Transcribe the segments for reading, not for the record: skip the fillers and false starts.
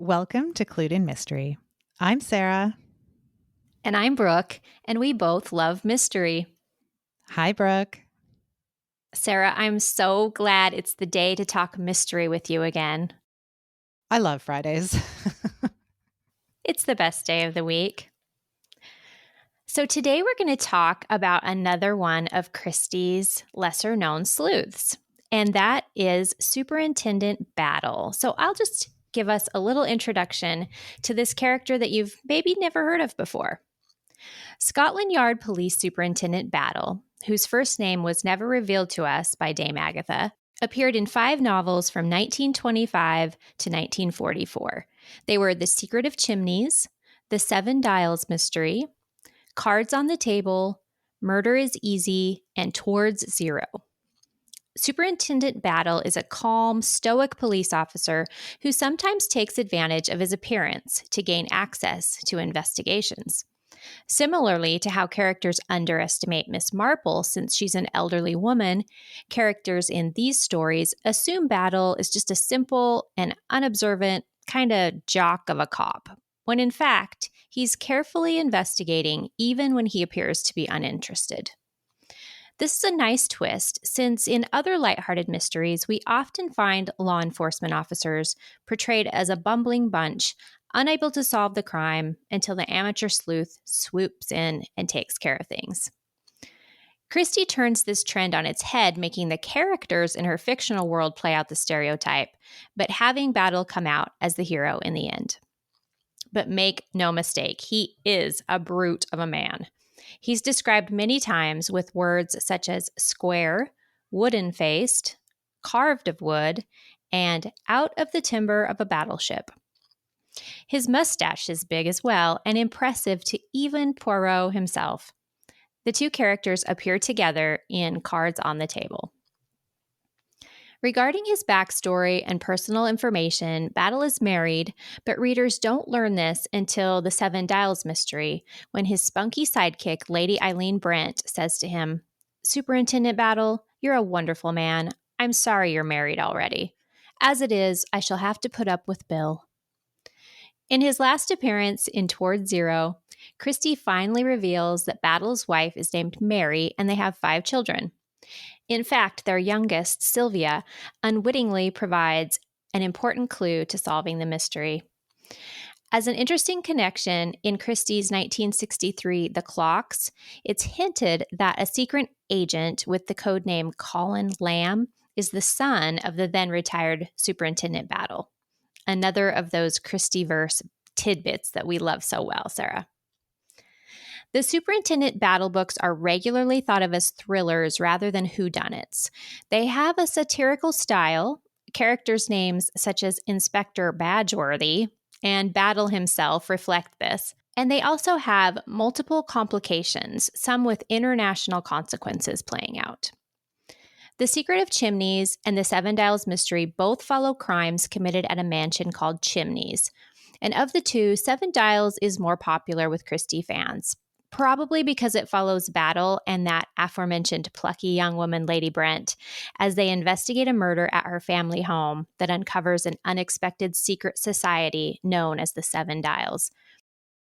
Welcome to Clued in Mystery. I'm Sarah. And I'm Brooke, and we both love mystery. Hi, Brooke. Sarah, I'm so glad it's the day to talk mystery with you again. I love Fridays. It's the best day of the week. So today we're going to talk about another one of Christie's lesser-known sleuths, and that is Superintendent Battle. So I'll just give us a little introduction to this character that you've maybe never heard of before. Scotland Yard Police Superintendent Battle, whose first name was never revealed to us by Dame Agatha, appeared in 5 novels from 1925 to 1944. They were The Secret of Chimneys, The Seven Dials Mystery, Cards on the Table, Murder is Easy, and Towards Zero. Superintendent Battle is a calm, stoic police officer who sometimes takes advantage of his appearance to gain access to investigations. Similarly to how characters underestimate Miss Marple since she's an elderly woman, characters in these stories assume Battle is just a simple and unobservant kind of jock of a cop, when in fact, he's carefully investigating even when he appears to be uninterested. This is a nice twist since in other lighthearted mysteries, we often find law enforcement officers portrayed as a bumbling bunch, unable to solve the crime until the amateur sleuth swoops in and takes care of things. Christie turns this trend on its head, making the characters in her fictional world play out the stereotype, but having Battle come out as the hero in the end. But make no mistake, he is a brute of a man. He's described many times with words such as square, wooden-faced, carved of wood, and out of the timber of a battleship. His mustache is big as well and impressive to even Poirot himself. The two characters appear together in Cards on the Table. Regarding his backstory and personal information, Battle is married, but readers don't learn this until The Seven Dials Mystery, when his spunky sidekick, Lady Eileen Brent, says to him, "Superintendent Battle, you're a wonderful man. I'm sorry you're married already. As it is, I shall have to put up with Bill." In his last appearance in Towards Zero, Christie finally reveals that Battle's wife is named Mary and they have 5 children. In fact, their youngest, Sylvia, unwittingly provides an important clue to solving the mystery. As an interesting connection, in Christie's 1963 The Clocks, it's hinted that a secret agent with the codename Colin Lamb is the son of the then-retired Superintendent Battle. Another of those Christie-verse tidbits that we love so well, Sarah. The Superintendent Battle books are regularly thought of as thrillers rather than whodunits. They have a satirical style, characters' names such as Inspector Badgeworthy and Battle himself reflect this, and they also have multiple complications, some with international consequences playing out. The Secret of Chimneys and The Seven Dials Mystery both follow crimes committed at a mansion called Chimneys. And of the two, Seven Dials is more popular with Christie fans, probably because it follows Battle and that aforementioned plucky young woman, Lady Brent, as they investigate a murder at her family home that uncovers an unexpected secret society known as the Seven Dials.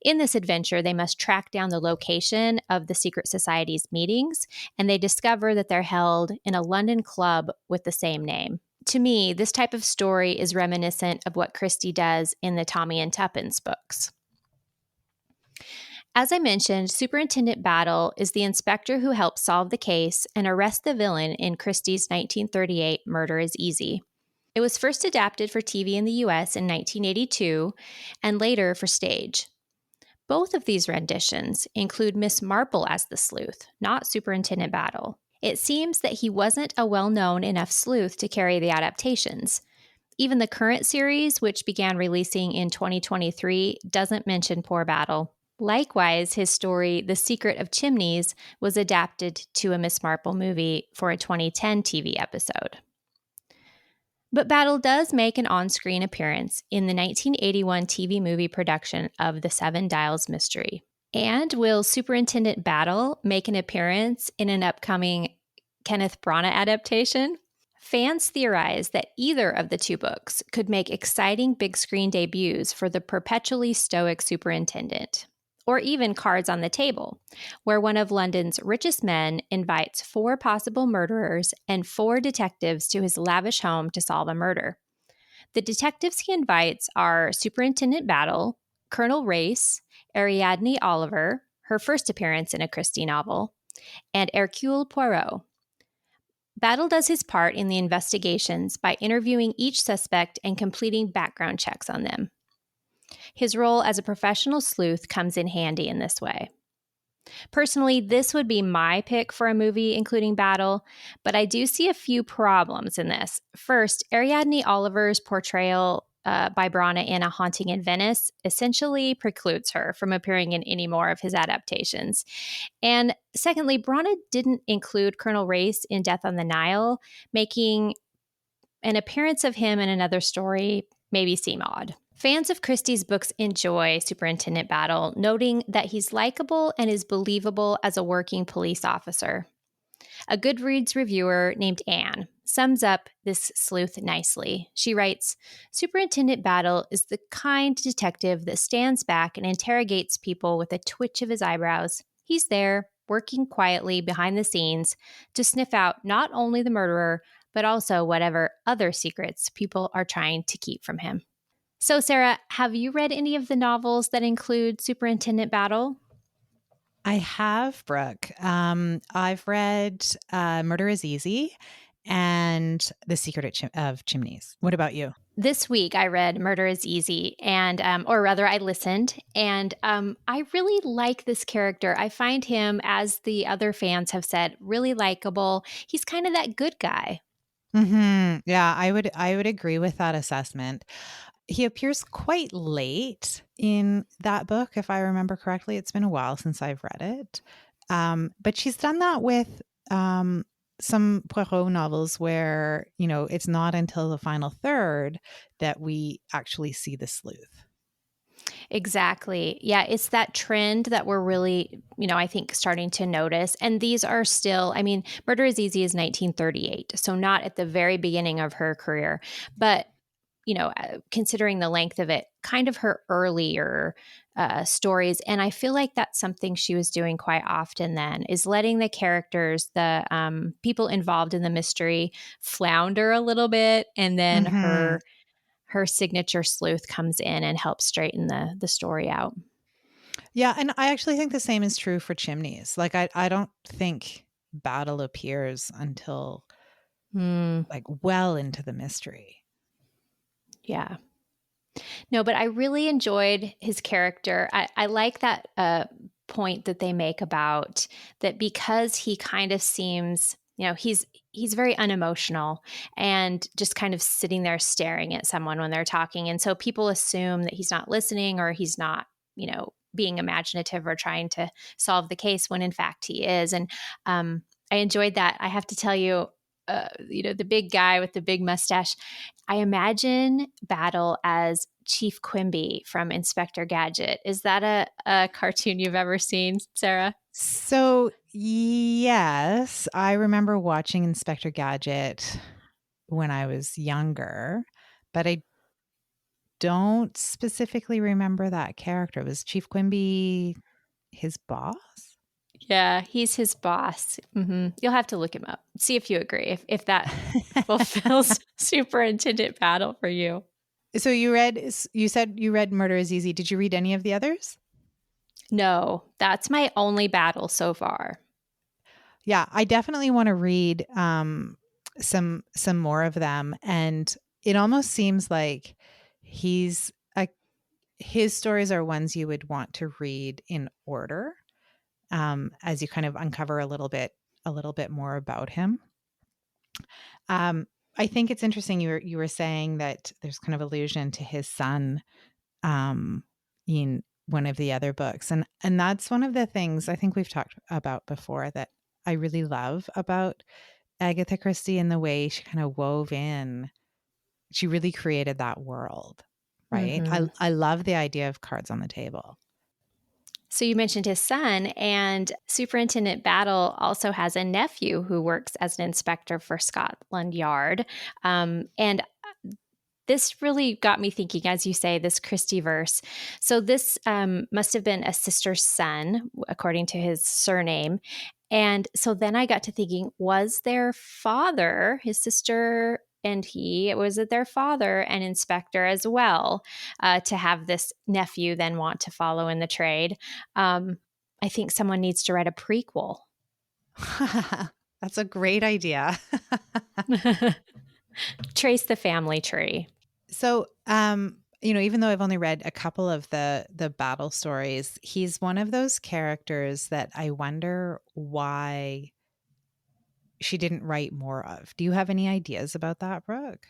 In this adventure, they must track down the location of the secret society's meetings, and they discover that they're held in a London club with the same name. To me, this type of story is reminiscent of what Christie does in the Tommy and Tuppence books. As I mentioned, Superintendent Battle is the inspector who helps solve the case and arrest the villain in Christie's 1938 Murder is Easy. It was first adapted for TV in the US in 1982 and later for stage. Both of these renditions include Miss Marple as the sleuth, not Superintendent Battle. It seems that he wasn't a well-known enough sleuth to carry the adaptations. Even the current series, which began releasing in 2023, doesn't mention poor Battle. Likewise, his story, The Secret of Chimneys, was adapted to a Miss Marple movie for a 2010 TV episode. But Battle does make an on-screen appearance in the 1981 TV movie production of The Seven Dials Mystery. And will Superintendent Battle make an appearance in an upcoming Kenneth Branagh adaptation? Fans theorize that either of the two books could make exciting big screen debuts for the perpetually stoic superintendent, or even Cards on the Table, where one of London's richest men invites 4 possible murderers and 4 detectives to his lavish home to solve a murder. The detectives he invites are Superintendent Battle, Colonel Race, Ariadne Oliver, her first appearance in a Christie novel, and Hercule Poirot. Battle does his part in the investigations by interviewing each suspect and completing background checks on them. His role as a professional sleuth comes in handy in this way. Personally, this would be my pick for a movie including Battle, but I do see a few problems in this. First, Ariadne Oliver's portrayal by Brana in A Haunting in Venice essentially precludes her from appearing in any more of his adaptations. And secondly, Brana didn't include Colonel Race in Death on the Nile, making an appearance of him in another story maybe seem odd. Fans of Christie's books enjoy Superintendent Battle, noting that he's likable and is believable as a working police officer. A Goodreads reviewer named Anne sums up this sleuth nicely. She writes, Superintendent Battle is the kind detective that stands back and interrogates people with a twitch of his eyebrows. He's there, working quietly behind the scenes to sniff out not only the murderer, but also whatever other secrets people are trying to keep from him. So, Sarah, have you read any of the novels that include Superintendent Battle? I have, Brooke. I've read Murder is Easy and The Secret of Chimneys. What about you? This week, I read Murder is Easy, and or rather, I listened, and I really like this character. I find him, as the other fans have said, really likable. He's kind of that good guy. Yeah, I would agree with that assessment. He appears quite late in that book, if I remember correctly. It's been a while since I've read it. But she's done that with some Poirot novels where, it's not until the final third that we actually see the sleuth. Exactly. Yeah, it's that trend that we're really, I think starting to notice. And these are still, Murder is Easy is 1938, so not at the very beginning of her career, but considering the length of it, kind of her earlier stories. And I feel like that's something she was doing quite often then, is letting the characters, the people involved in the mystery, flounder a little bit. And then Mhm. her signature sleuth comes in and helps straighten the story out. Yeah, and I actually think the same is true for Chimneys. Like I don't think Battle appears until Mm, like well into the mystery. yeah. No, but I really enjoyed his character. I like that point that they make about that, because he kind of seems, he's very unemotional and just kind of sitting there staring at someone when they're talking. And so people assume that he's not listening, or he's not, being imaginative or trying to solve the case, when in fact he is. And I enjoyed that. I have to tell you, the big guy with the big mustache, I imagine Battle as Chief Quimby from Inspector Gadget. Is that a cartoon you've ever seen, Sarah? So, yes, I remember watching Inspector Gadget when I was younger, but I don't specifically remember that character. Was Chief Quimby his boss? Yeah, he's his boss. You'll have to look him up. See if you agree, if that fulfills Superintendent Battle for you. So you said you read Murder is Easy. Did you read any of the others? No, that's my only battle so far. Yeah, I definitely want to read some more of them, and it almost seems like he's a his stories are ones you would want to read in order, as you kind of uncover a little bit more about him. Um, I think it's interesting you were saying that there's kind of allusion to his son um, in one of the other books, and that's one of the things I think we've talked about before that I really love about Agatha Christie, and the way she kind of wove in. She really created that world, right? I hmm I love the idea of cards on the table. So you mentioned his son, and Superintendent Battle also has a nephew who works as an inspector for Scotland Yard. And this really got me thinking, as you say, this Christie verse. So this must have been a sister's son, according to his surname. And so then I got to thinking, was their father, his sister and he, was it their father an inspector as well, to have this nephew then want to follow in the trade? I think someone needs to write a prequel. That's a great idea. Trace the family tree. So, even though I've only read a couple of the Battle stories, he's one of those characters that I wonder why she didn't write more of. Do you have any ideas about that, Brooke?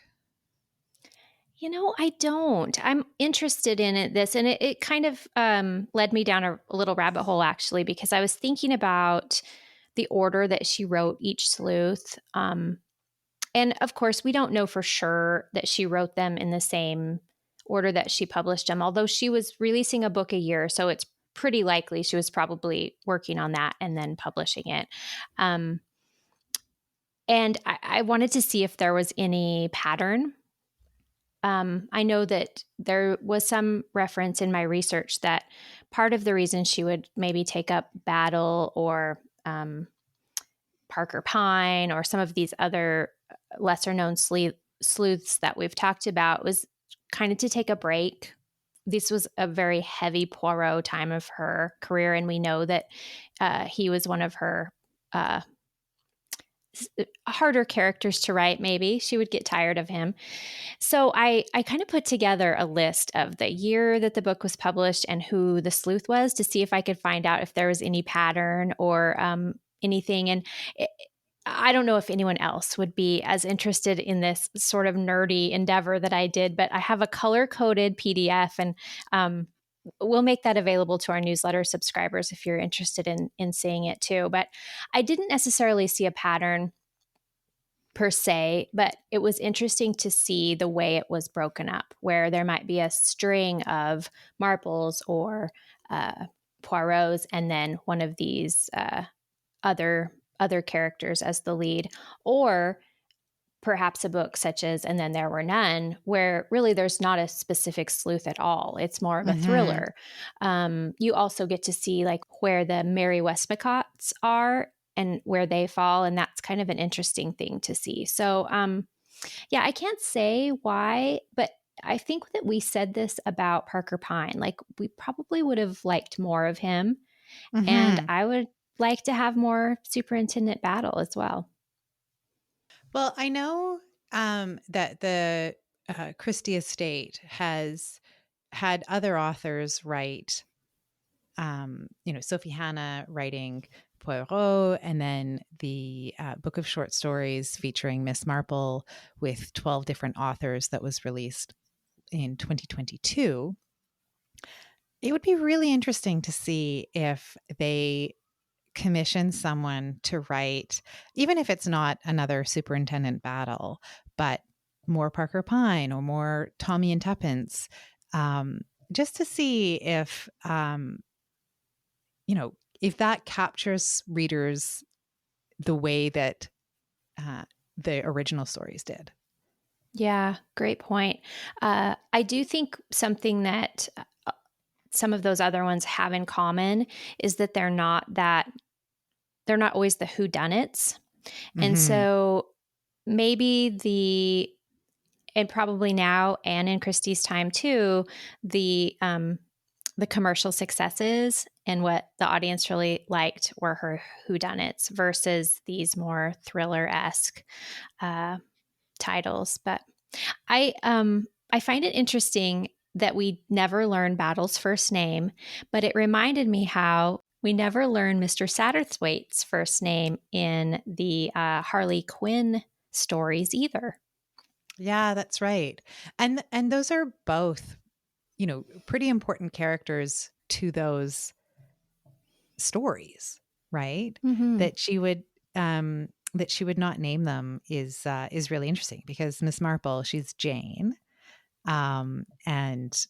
I don't. I'm interested in this, and it kind of led me down a little rabbit hole, actually, because I was thinking about the order that she wrote each sleuth. And of course, we don't know for sure that she wrote them in the same order that she published them, although she was releasing a book a year. So it's pretty likely she was probably working on that and then publishing it. Um, and I wanted to see if there was any pattern. I know that there was some reference in my research that part of the reason she would maybe take up Battle or Parker Pine or some of these other lesser known sleuths that we've talked about was kind of to take a break. This was a very heavy Poirot time of her career, and we know that he was one of her harder characters to write. Maybe she would get tired of him. So I kind of put together a list of the year that the book was published and who the sleuth was to see if I could find out if there was any pattern or anything. And I don't know if anyone else would be as interested in this sort of nerdy endeavor that I did, but I have a color-coded PDF, and we'll make that available to our newsletter subscribers if you're interested in seeing it too. But I didn't necessarily see a pattern per se, but it was interesting to see the way it was broken up, where there might be a string of Marples or Poirots, and then one of these other characters as the lead, or perhaps a book such as And Then There Were None, where really there's not a specific sleuth at all. It's more of a thriller. You also get to see like where the Mary Westmacots are and where they fall, and that's kind of an interesting thing to see. So, yeah, I can't say why, but I think that we said this about Parker Pine. Like, we probably would have liked more of him, and I would like to have more Superintendent Battle as well. Well, I know that the Christie estate has had other authors write, Sophie Hannah writing Poirot, and then the book of short stories featuring Miss Marple with 12 different authors that was released in 2022. It would be really interesting to see if they commission someone to write, even if it's not another Superintendent Battle, but more Parker Pine or more Tommy and Tuppence, just to see if that captures readers the way that the original stories did. Yeah, great point. I do think something that some of those other ones have in common is that they're not always the whodunits. And so maybe and probably now and in Christie's time too, the commercial successes and what the audience really liked were her whodunits versus these more thriller-esque titles. But I find it interesting that we never learn Battle's first name, but it reminded me how we never learn Mr. Satterthwaite's first name in the Harley Quinn stories either. Yeah, that's right. And those are both, pretty important characters to those stories, right? Mm-hmm. That she would not name them is really interesting, because Miss Marple, she's Jane, and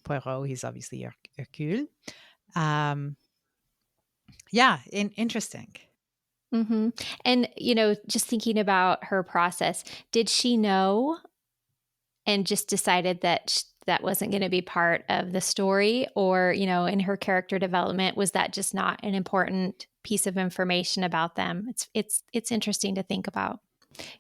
Poirot, he's obviously Hercule. Yeah, interesting. Mm-hmm. And, just thinking about her process, did she know and just decided that that wasn't going to be part of the story? Or, in her character development, was that just not an important piece of information about them? It's interesting to think about.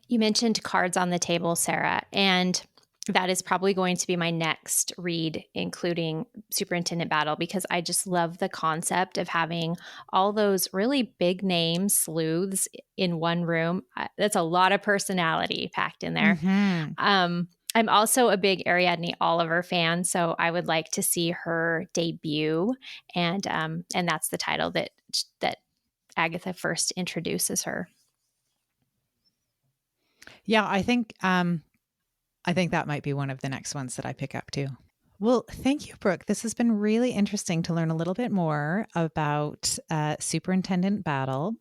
You mentioned cards on the table, Sarah, and that is probably going to be my next read, including Superintendent Battle, because I just love the concept of having all those really big name sleuths in one room. That's a lot of personality packed in there. Mm-hmm. I'm also a big Ariadne Oliver fan, so I would like to see her debut, and that's the title that Agatha first introduces her. Yeah, I think that might be one of the next ones that I pick up too. Well, thank you, Brooke. This has been really interesting to learn a little bit more about Superintendent Battle.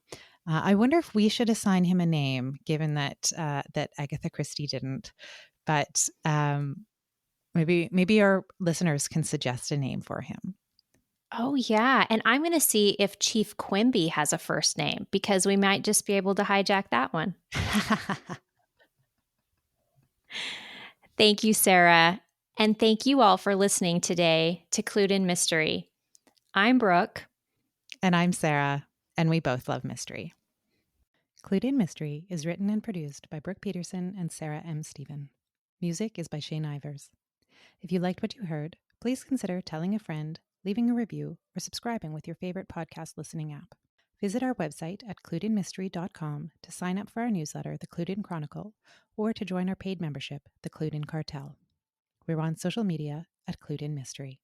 I wonder if we should assign him a name, given that that Agatha Christie didn't. But maybe our listeners can suggest a name for him. Oh, yeah. And I'm going to see if Chief Quimby has a first name, because we might just be able to hijack that one. Thank you, Sarah. And thank you all for listening today to Clued in Mystery. I'm Brooke. And I'm Sarah, and we both love mystery. Clued in Mystery is written and produced by Brooke Peterson and Sarah M. Stephen. Music is by Shane Ivers. If you liked what you heard, please consider telling a friend, leaving a review, or subscribing with your favorite podcast listening app. Visit our website at cluedinmystery.com to sign up for our newsletter, The Clued In Chronicle, or to join our paid membership, The Clued In Cartel. We're on social media at Clued In Mystery.